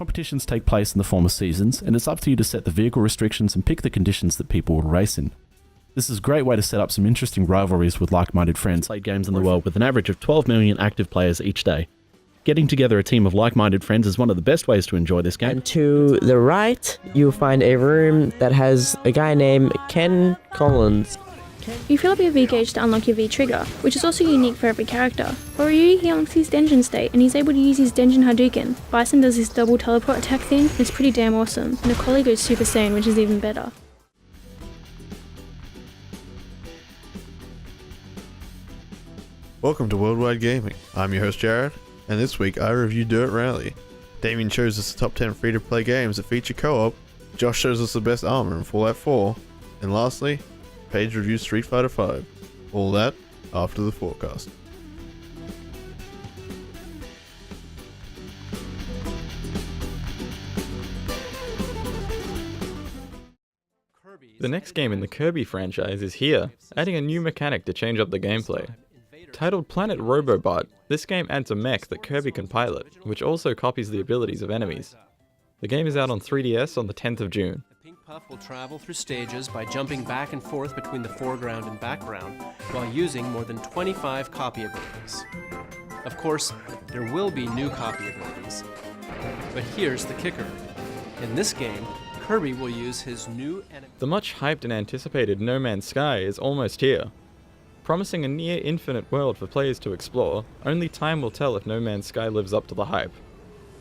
Competitions take place in the form of seasons, and it's up to you to set the vehicle restrictions and pick the conditions that people will race in. This is a great way to set up some interesting rivalries with like-minded friends. Play games in the world with an average of 12 million active players each day. Getting together a team of like-minded friends is one of the best ways to enjoy this game. And to the right, you'll find a room that has a guy named Ken Collins. You fill up your V gauge to unlock your V trigger, which is also unique for every character. For Ryu, he unlocks his Denjin state and he's able to use his Denjin Hadouken. Bison does his double teleport attack thing, and it's pretty damn awesome. And Akoli goes Super Saiyan, which is even better. Welcome to Worldwide Gaming. I'm your host Jarryd, and this week I review Dirt Rally. Damien shows us the top 10 free-to-play games that feature co-op, Josh shows us the best armor in Fallout 4, and lastly, Paige reviews Street Fighter V. All that after the forecast. The next game in the Kirby franchise is here, adding a new mechanic to change up the gameplay. Titled Planet Robobot, this game adds a mech that Kirby can pilot, which also copies the abilities of enemies. The game is out on 3DS on the 10th of June. The Pink Puff will travel through stages by jumping back and forth between the foreground and background, while using more than 25 copy abilities. Of course, there will be new copy abilities. But here's the kicker. In this game, Kirby will use his new enemy. The much hyped and anticipated No Man's Sky is almost here. Promising a near-infinite world for players to explore, only time will tell if No Man's Sky lives up to the hype.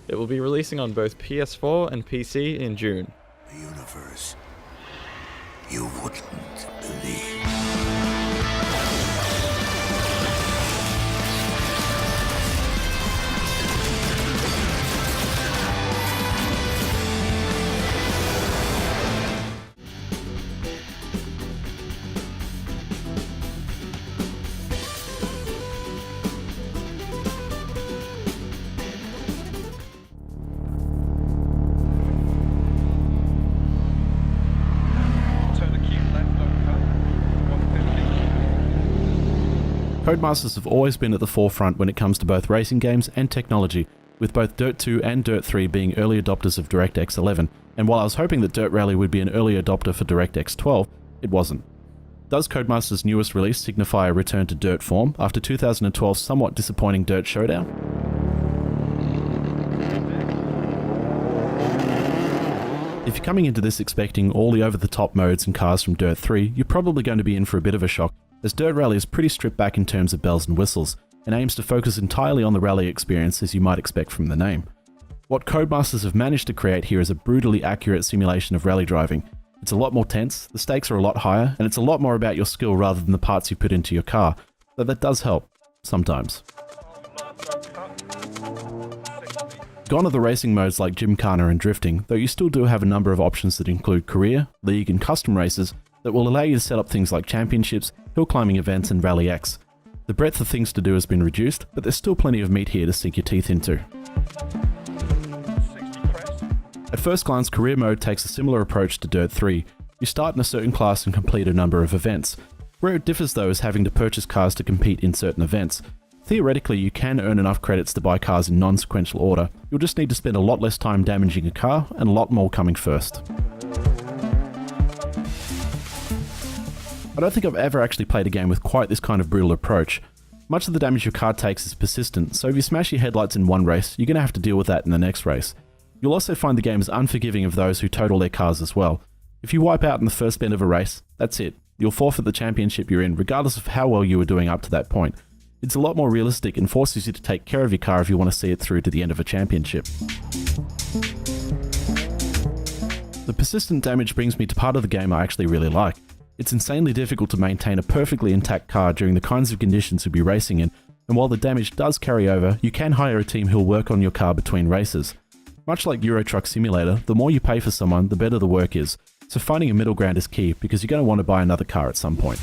It will be releasing on both PS4 and PC in June. The universe you wouldn't believe. Codemasters have always been at the forefront when it comes to both racing games and technology, with both Dirt 2 and Dirt 3 being early adopters of DirectX 11, and while I was hoping that Dirt Rally would be an early adopter for DirectX 12, it wasn't. Does Codemasters' newest release signify a return to Dirt form after 2012's somewhat disappointing Dirt Showdown? If you're coming into this expecting all the over-the-top modes and cars from Dirt 3, you're probably going to be in for a bit of a shock, as Dirt Rally is pretty stripped back in terms of bells and whistles, and aims to focus entirely on the rally experience as you might expect from the name. What Codemasters have managed to create here is a brutally accurate simulation of rally driving. It's a lot more tense, the stakes are a lot higher, and it's a lot more about your skill rather than the parts you put into your car, though that does help, sometimes. Gone are the racing modes like Gymkhana and drifting, though you still do have a number of options that include career, league and custom races that will allow you to set up things like championships, hill climbing events and Rally X. The breadth of things to do has been reduced, but there's still plenty of meat here to sink your teeth into. At first glance, career mode takes a similar approach to Dirt 3. You start in a certain class and complete a number of events. Where it differs though is having to purchase cars to compete in certain events. Theoretically, you can earn enough credits to buy cars in non-sequential order. You'll just need to spend a lot less time damaging a car and a lot more coming first. I don't think I've ever actually played a game with quite this kind of brutal approach. Much of the damage your car takes is persistent, so if you smash your headlights in one race, you're going to have to deal with that in the next race. You'll also find the game is unforgiving of those who total their cars as well. If you wipe out in the first bend of a race, that's it. You'll forfeit the championship you're in, regardless of how well you were doing up to that point. It's a lot more realistic and forces you to take care of your car if you want to see it through to the end of a championship. The persistent damage brings me to part of the game I actually really like. It's insanely difficult to maintain a perfectly intact car during the kinds of conditions you'll be racing in, and while the damage does carry over, you can hire a team who'll work on your car between races. Much like Euro Truck Simulator, the more you pay for someone, the better the work is, so finding a middle ground is key because you're going to want to buy another car at some point.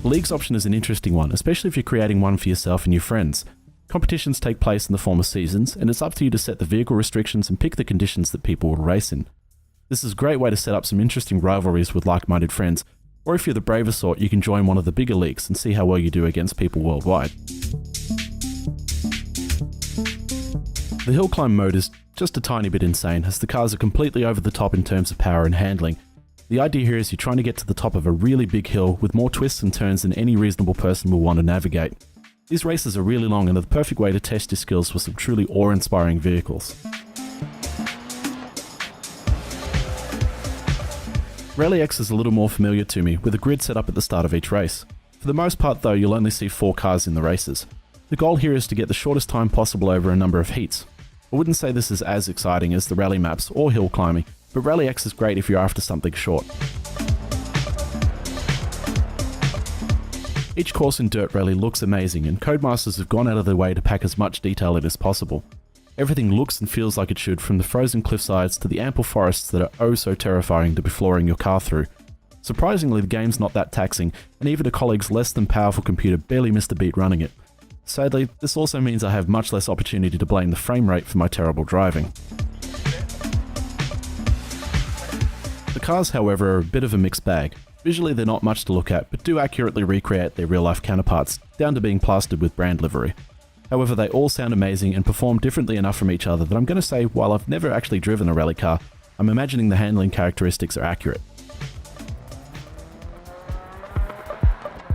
The Leagues option is an interesting one, especially if you're creating one for yourself and your friends. Competitions take place in the form of seasons, and it's up to you to set the vehicle restrictions and pick the conditions that people will race in. This is a great way to set up some interesting rivalries with like-minded friends, or if you're the braver sort, you can join one of the bigger leagues and see how well you do against people worldwide. The hill climb mode is just a tiny bit insane, as the cars are completely over the top in terms of power and handling. The idea here is you're trying to get to the top of a really big hill with more twists and turns than any reasonable person will want to navigate. These races are really long and are the perfect way to test your skills with some truly awe-inspiring vehicles. Rally X is a little more familiar to me, with a grid set up at the start of each race. For the most part though, you'll only see 4 cars in the races. The goal here is to get the shortest time possible over a number of heats. I wouldn't say this is as exciting as the rally maps or hill climbing, but Rally X is great if you're after something short. Each course in Dirt Rally looks amazing, and Codemasters have gone out of their way to pack as much detail in as possible. Everything looks and feels like it should, from the frozen cliffsides to the ample forests that are oh so terrifying to be flooring your car through. Surprisingly, the game's not that taxing, and even a colleague's less than powerful computer barely missed a beat running it. Sadly, this also means I have much less opportunity to blame the frame rate for my terrible driving. The cars, however, are a bit of a mixed bag. Visually they're not much to look at, but do accurately recreate their real-life counterparts, down to being plastered with brand livery. However, they all sound amazing and perform differently enough from each other that I'm going to say, while I've never actually driven a rally car, I'm imagining the handling characteristics are accurate.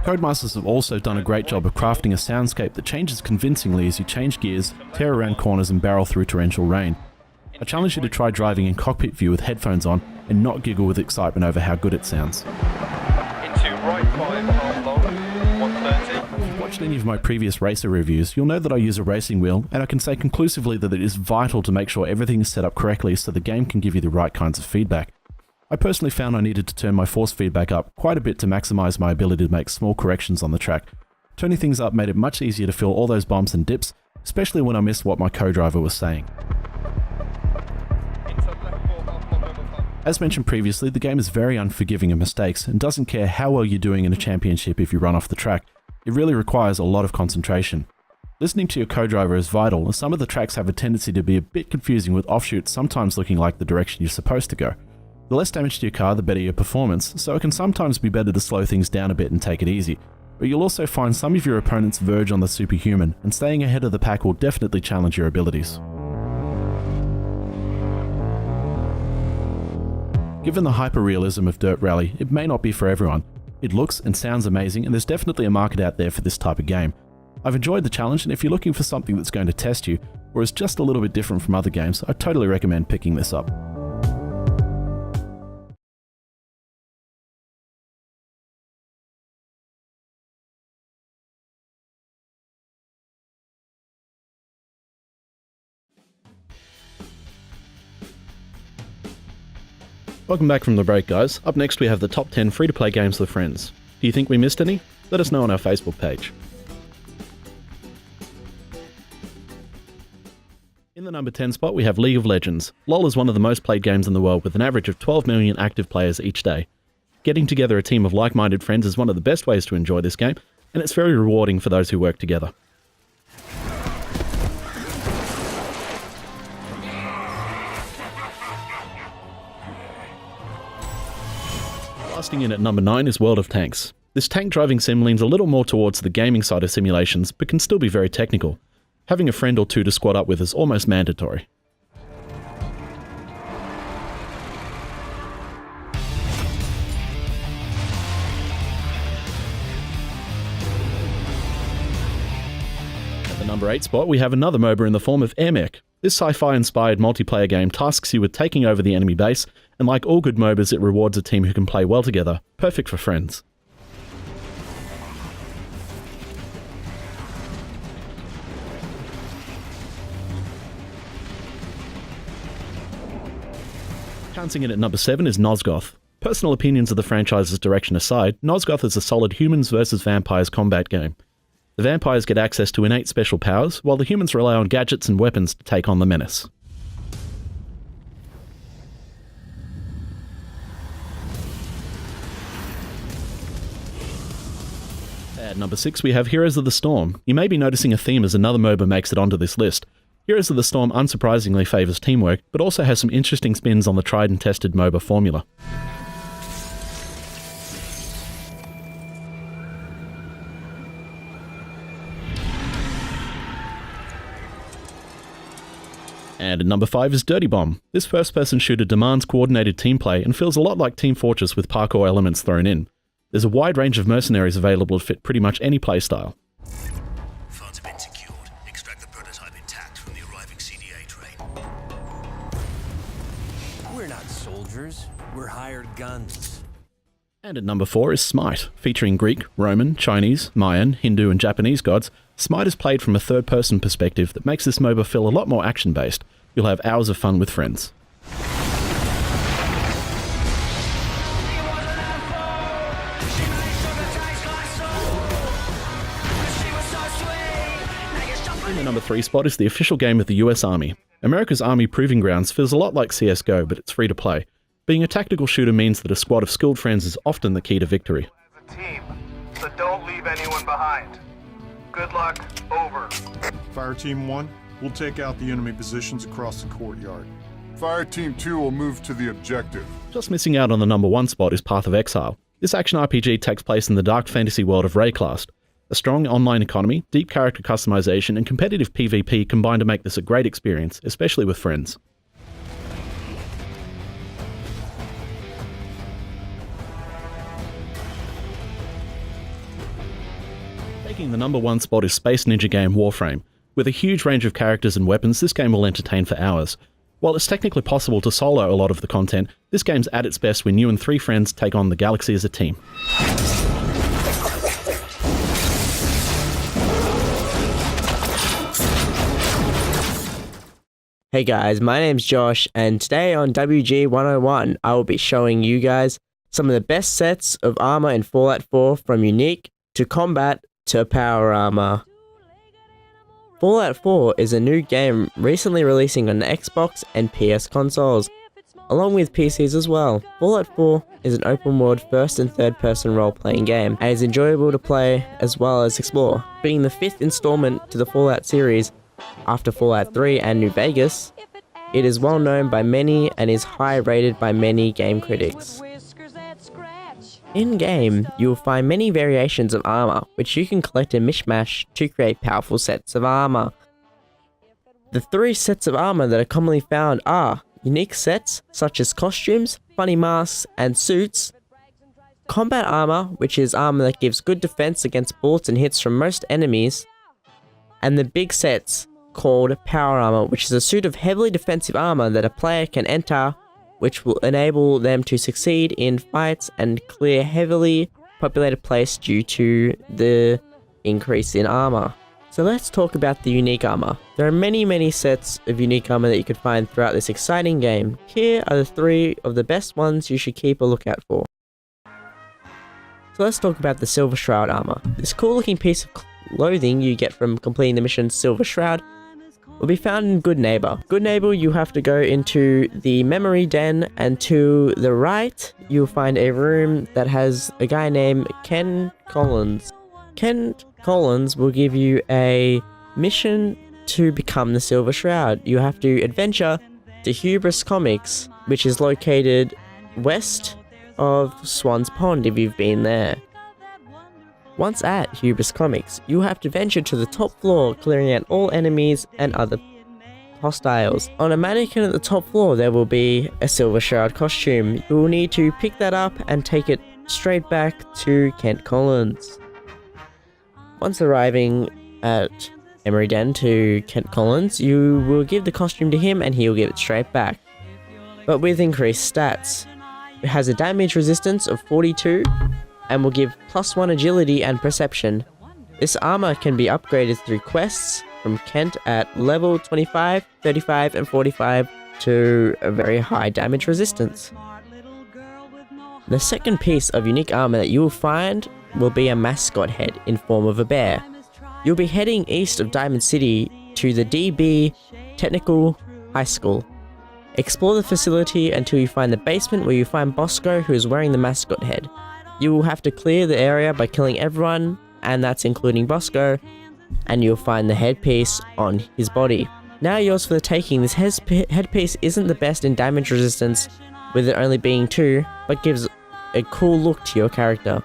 Codemasters have also done a great job of crafting a soundscape that changes convincingly as you change gears, tear around corners and barrel through torrential rain. I challenge you to try driving in cockpit view with headphones on and not giggle with excitement over how good it sounds. Into right 5, half long, 130. If you've watched any of my previous racer reviews, you'll know that I use a racing wheel, and I can say conclusively that it is vital to make sure everything is set up correctly so the game can give you the right kinds of feedback. I personally found I needed to turn my force feedback up quite a bit to maximise my ability to make small corrections on the track. Turning things up made it much easier to feel all those bumps and dips, especially when I missed what my co-driver was saying. As mentioned previously, the game is very unforgiving of mistakes and doesn't care how well you're doing in a championship if you run off the track. It really requires a lot of concentration. Listening to your co-driver is vital, as some of the tracks have a tendency to be a bit confusing, with offshoots sometimes looking like the direction you're supposed to go. The less damage to your car, the better your performance, so it can sometimes be better to slow things down a bit and take it easy. But you'll also find some of your opponents verge on the superhuman, and staying ahead of the pack will definitely challenge your abilities. Given the hyper-realism of Dirt Rally, it may not be for everyone. It looks and sounds amazing, and there's definitely a market out there for this type of game. I've enjoyed the challenge, and if you're looking for something that's going to test you, or is just a little bit different from other games, I totally recommend picking this up. Welcome back from the break, guys. Up next we have the top 10 free-to-play games for friends. Do you think we missed any? Let us know on our Facebook page. In the number 10 spot we have League of Legends. LoL is one of the most played games in the world, with an average of 12 million active players each day. Getting together a team of like-minded friends is one of the best ways to enjoy this game, and it's very rewarding for those who work together. Lasting in at number 9 is World of Tanks. This tank driving sim leans a little more towards the gaming side of simulations, but can still be very technical. Having a friend or two to squad up with is almost mandatory. At the number 8 spot we have another MOBA in the form of AirMech. This sci-fi inspired multiplayer game tasks you with taking over the enemy base, and like all good MOBAs it rewards a team who can play well together, perfect for friends. Pouncing in at number 7 is Nosgoth. Personal opinions of the franchise's direction aside, Nosgoth is a solid humans versus vampires combat game. The vampires get access to innate special powers, while the humans rely on gadgets and weapons to take on the menace. At number 6 we have Heroes of the Storm. You may be noticing a theme as another MOBA makes it onto this list. Heroes of the Storm unsurprisingly favours teamwork, but also has some interesting spins on the tried and tested MOBA formula. And at number 5 is Dirty Bomb. This first-person shooter demands coordinated team play and feels a lot like Team Fortress with parkour elements thrown in. There's a wide range of mercenaries available to fit pretty much any playstyle. Funds have been secured. Extract the prototype intact from the arriving CDA train. We're not soldiers. We're hired guns. And at number 4 is Smite. Featuring Greek, Roman, Chinese, Mayan, Hindu and Japanese gods, Smite is played from a third-person perspective that makes this MOBA feel a lot more action-based. You'll have hours of fun with friends. In the number 3 spot is the official game of the US Army. America's Army Proving Grounds feels a lot like CSGO, but it's free to play. Being a tactical shooter means that a squad of skilled friends is often the key to victory. As a team, so don't leave anyone behind. Good luck. Over. Fire Team 1 will take out the enemy positions across the courtyard. Fire Team 2 will move to the objective. Just missing out on the number 1 spot is Path of Exile. This action RPG takes place in the dark fantasy world of Rayclast. A strong online economy, deep character customization, and competitive PvP combine to make this a great experience, especially with friends. Taking the number 1 spot is space ninja game Warframe. With a huge range of characters and weapons, this game will entertain for hours. While it's technically possible to solo a lot of the content, this game's at its best when you and 3 friends take on the galaxy as a team. Hey guys, my name's Josh, and today on WG101, I will be showing you guys some of the best sets of armor in Fallout 4 from unique to combat to power armor. Fallout 4 is a new game recently releasing on the Xbox and PS consoles, along with PCs as well. Fallout 4 is an open world first and third person role playing game, and is enjoyable to play as well as explore. Being the 5th installment to the Fallout series, after Fallout 3 and New Vegas, it is well known by many and is high rated by many game critics. In-game, you will find many variations of armor, which you can collect and mishmash to create powerful sets of armor. The 3 sets of armor that are commonly found are unique sets, such as costumes, funny masks, and suits, combat armor, which is armor that gives good defense against bullets and hits from most enemies, and the big sets, called power armor, which is a suit of heavily defensive armor that a player can enter, which will enable them to succeed in fights and clear heavily populated place due to the increase in armor. So let's talk about the unique armor. There are many sets of unique armor that you could find throughout this exciting game. Here are the 3 of the best ones you should keep a lookout for. So let's talk about the Silver Shroud armor. This cool looking piece of clothing you get from completing the mission Silver Shroud will be found in Good Neighbor. Good Neighbor, you have to go into the memory den, and to the right you'll find a room that has a guy named Ken Collins. Ken Collins will give you a mission to become the Silver Shroud. You have to adventure to Hubris Comics, which is located west of Swan's Pond if you've been there. Once at Hubris Comics, you have to venture to the top floor, clearing out all enemies and other hostiles. On a mannequin at the top floor, there will be a Silver Shroud costume. You will need to pick that up and take it straight back to Kent Collins. Once arriving at Emery Den to Kent Collins, you will give the costume to him and he will give it straight back, but with increased stats. It has a damage resistance of 42, and will give +1 agility and perception. This armor can be upgraded through quests from Kent at level 25, 35, and 45 to a very high damage resistance. The second piece of unique armor that you will find will be a mascot head in form of a bear. You'll be heading east of Diamond City to the DB Technical High School. Explore the facility until you find the basement where you find Bosco, who is wearing the mascot head. You will have to clear the area by killing everyone, and that's including Bosco, and you'll find the headpiece on his body. Now yours for the taking. This headpiece isn't the best in damage resistance, with it only being 2, but gives a cool look to your character.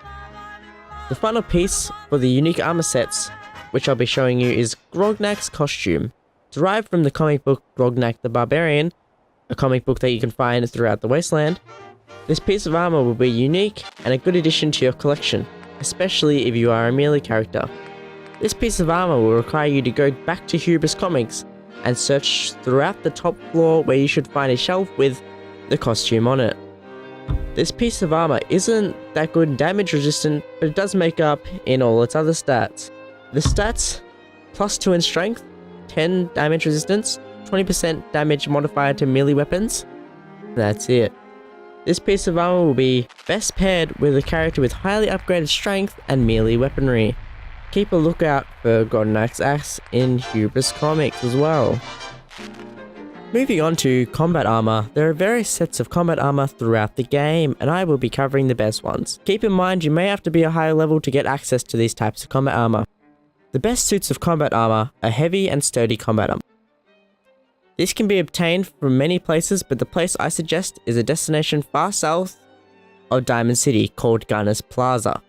The final piece for the unique armor sets, which I'll be showing you, is Grognak's costume. Derived from the comic book Grognak the Barbarian, a comic book that you can find throughout the wasteland, this piece of armor will be unique and a good addition to your collection, especially if you are a melee character. This piece of armor will require you to go back to Hubris Comics and search throughout the top floor where you should find a shelf with the costume on it. This piece of armor isn't that good damage resistant, but it does make up in all its other stats. The stats: +2 in strength, 10 damage resistance, 20% damage modifier to melee weapons. That's it. This piece of armor will be best paired with a character with highly upgraded strength and melee weaponry. Keep a lookout for Godnak's axe in Hubris Comics as well. Moving on to combat armor, there are various sets of combat armor throughout the game, and I will be covering the best ones. Keep in mind you may have to be a higher level to get access to these types of combat armor. The best suits of combat armor are heavy and sturdy combat armor. This can be obtained from many places, but the place I suggest is a destination far south of Diamond City called Gunner's Plaza.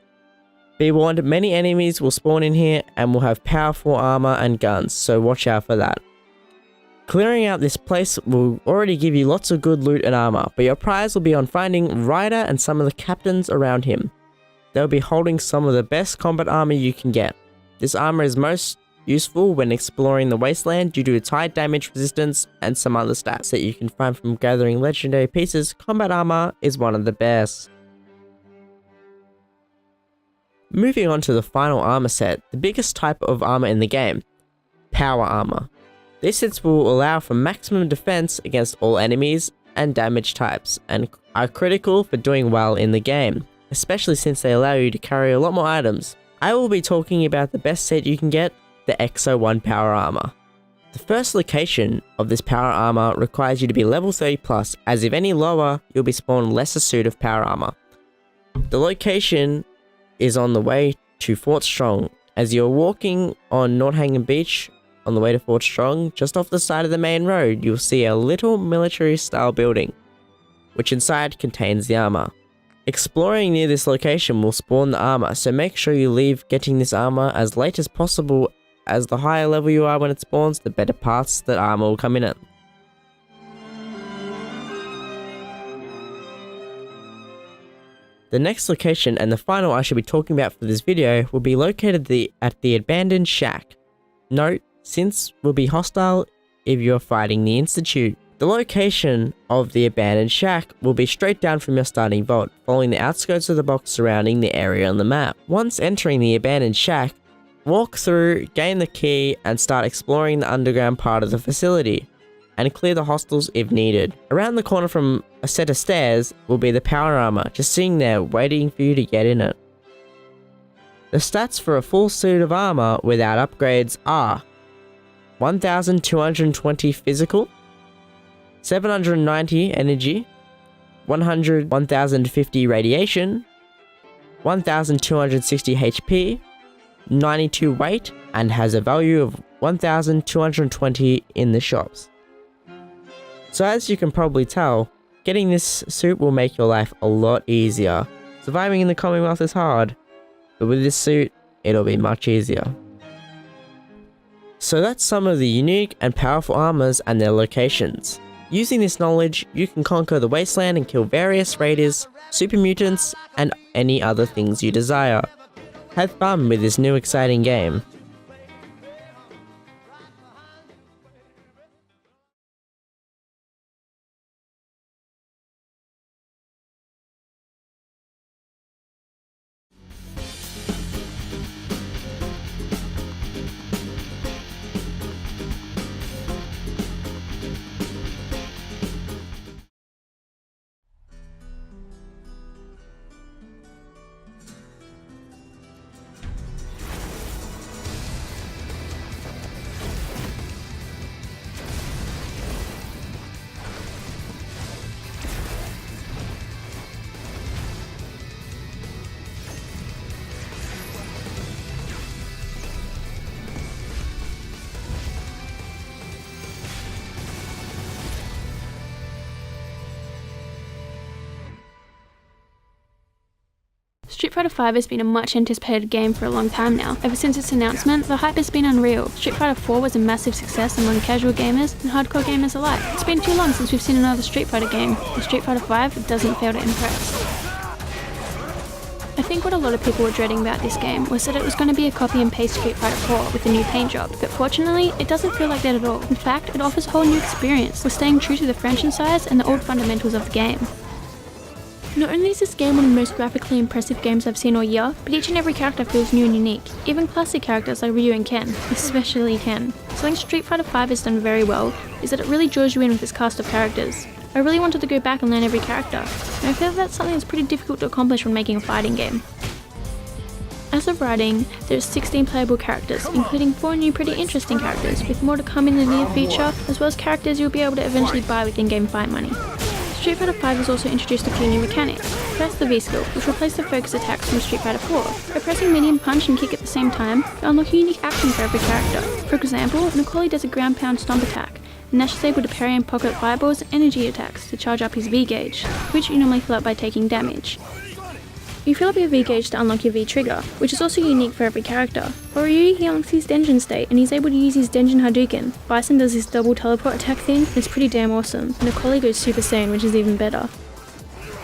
Be warned, many enemies will spawn in here and will have powerful armor and guns, so watch out for that. Clearing out this place will already give you lots of good loot and armor, but your prize will be on finding Ryder and some of the captains around him. They'll be holding some of the best combat armor you can get. This armor is most useful when exploring the wasteland due to its high damage resistance and some other stats that you can find from gathering legendary pieces. Combat armor is one of the best. Moving on to the final armor set, the biggest type of armor in the game, power armor. These sets will allow for maximum defense against all enemies and damage types, and are critical for doing well in the game, especially since they allow you to carry a lot more items. I will be talking about the best set you can get, the X01 power armor. The first location of this power armor requires you to be level 30 plus, as if any lower, you'll be spawned lesser suit of power armor. The location is on the way to Fort Strong. As you're walking on Nordhagen Beach on the way to Fort Strong, just off the side of the main road, you'll see a little military style building, which inside contains the armor. Exploring near this location will spawn the armor, so make sure you leave getting this armor as late as possible, as the higher level you are when it spawns, the better parts that armor will come in at. The next location, and the final I should be talking about for this video, will be located at the Abandoned Shack. Note, since will be hostile if you're fighting the Institute. The location of the Abandoned Shack will be straight down from your starting vault, following the outskirts of the box surrounding the area on the map. Once entering the Abandoned Shack, walk through, gain the key, and start exploring the underground part of the facility, and clear the hostels if needed. Around the corner from a set of stairs will be the power armor, just sitting there waiting for you to get in it. The stats for a full suit of armor without upgrades are 1220 physical, 790 energy, 1050 radiation, 1260 HP, 92 weight, and has a value of 1220 in the shops. So as you can probably tell, getting this suit will make your life a lot easier. Surviving in the Commonwealth is hard, but with this suit, it'll be much easier. So that's some of the unique and powerful armors and their locations. Using this knowledge, you can conquer the wasteland and kill various raiders, super mutants, and any other things you desire. Have fun with this new exciting game. Street Fighter V has been a much anticipated game for a long time now. Ever since its announcement, the hype has been unreal. Street Fighter 4 was a massive success among casual gamers and hardcore gamers alike. It's been too long since we've seen another Street Fighter game, and Street Fighter V doesn't fail to impress. I think what a lot of people were dreading about this game was that it was going to be a copy and paste Street Fighter 4 with a new paint job, but fortunately, it doesn't feel like that at all. In fact, it offers a whole new experience, while staying true to the franchise and the old fundamentals of the game. Not only is this game one of the most graphically impressive games I've seen all year, but each and every character feels new and unique. Even classic characters like Ryu and Ken, especially Ken. Something Street Fighter V has done very well is that it really draws you in with its cast of characters. I really wanted to go back and learn every character, and I feel that's something that's pretty difficult to accomplish when making a fighting game. As of writing, there's 16 playable characters, including 4 new pretty interesting characters, with more to come in the near future, as well as characters you'll be able to eventually buy with in-game fight money. Street Fighter V has also introduced a few new mechanics. First, the V-skill, which replaced the focus attacks from Street Fighter 4. By pressing medium punch and kick at the same time, you unlock a unique action for every character. For example, Nicole does a ground pound stomp attack, and Nash is able to parry and pocket fireballs and energy attacks to charge up his V-gauge, which you normally fill up by taking damage. You fill up your V-gauge to unlock your V-trigger, which is also unique for every character. For Ryu, he unlocks his Denjin state, and he's able to use his Denjin Hadouken. Bison does his double teleport attack thing, and it's pretty damn awesome. And Nicole goes Super Saiyan, which is even better.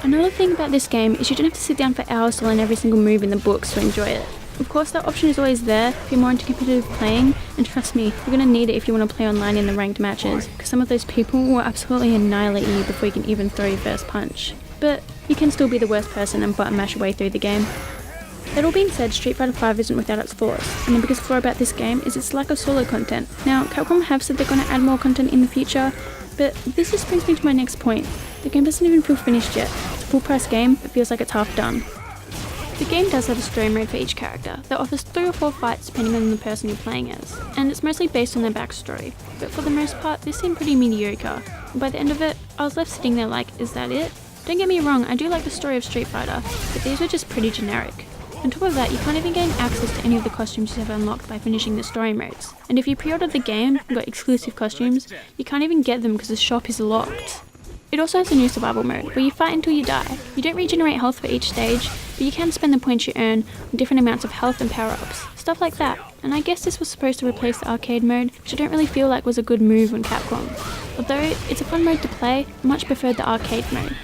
Another thing about this game is you don't have to sit down for hours to learn every single move in the books to enjoy it. Of course, that option is always there if you're more into competitive playing, and trust me, you're going to need it if you want to play online in the ranked matches, because some of those people will absolutely annihilate you before you can even throw your first punch. But you can still be the worst person and button mash your way through the game. That all being said, Street Fighter V isn't without its flaws, and the biggest flaw about this game is its lack of solo content. Now, Capcom have said they're going to add more content in the future, but this just brings me to my next point. The game doesn't even feel finished yet. It's a full price game, it feels like it's half done. The game does have a story mode for each character that offers 3 or 4 fights depending on the person you're playing as, and it's mostly based on their backstory, but for the most part this seemed pretty mediocre, and by the end of it I was left sitting there like, is that it? Don't get me wrong, I do like the story of Street Fighter, but these were just pretty generic. On top of that, you can't even gain access to any of the costumes you have unlocked by finishing the story modes, and if you pre-ordered the game and got exclusive costumes, you can't even get them because the shop is locked. It also has a new survival mode, where you fight until you die. You don't regenerate health for each stage, but you can spend the points you earn on different amounts of health and power-ups, stuff like that. And I guess this was supposed to replace the arcade mode, which I don't really feel like was a good move on Capcom. Although it's a fun mode to play, I much preferred the arcade mode.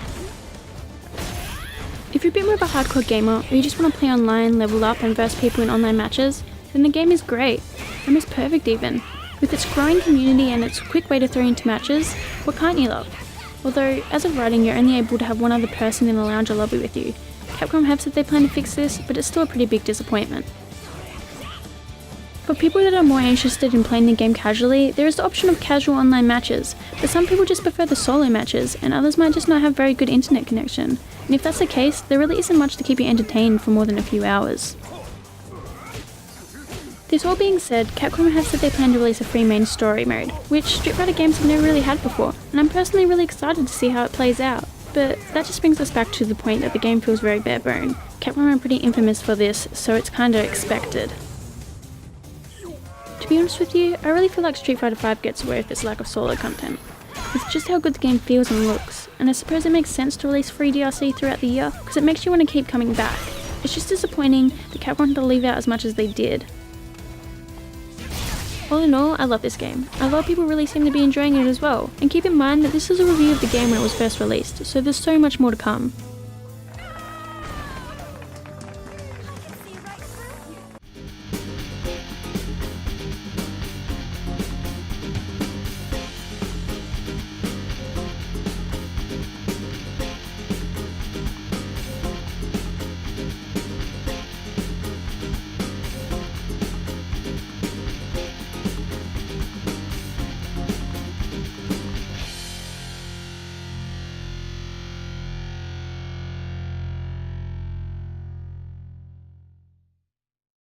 If you're a bit more of a hardcore gamer, or you just want to play online, level up and verse people in online matches, then the game is great, almost perfect even. With its growing community and its quick way to throw into matches, what can't you love? Although, as of writing, you're only able to have one other person in the lounge or lobby with you. Capcom have said they plan to fix this, but it's still a pretty big disappointment. For people that are more interested in playing the game casually, there is the option of casual online matches, but some people just prefer the solo matches, and others might just not have very good internet connection. And if that's the case, there really isn't much to keep you entertained for more than a few hours. This all being said, Capcom have said they plan to release a free main story mode, which Street Fighter games have never really had before, and I'm personally really excited to see how it plays out. But that just brings us back to the point that the game feels very bare bone. Capcom are pretty infamous for this, so it's kinda expected. To be honest with you, I really feel like Street Fighter V gets away with its lack of solo content. It's just how good the game feels and looks, and I suppose it makes sense to release free DLC throughout the year, because it makes you want to keep coming back. It's just disappointing that Capcom had to leave out as much as they did. All in all, I love this game. A lot of people really seem to be enjoying it as well, and keep in mind that this is a review of the game when it was first released, so there's so much more to come.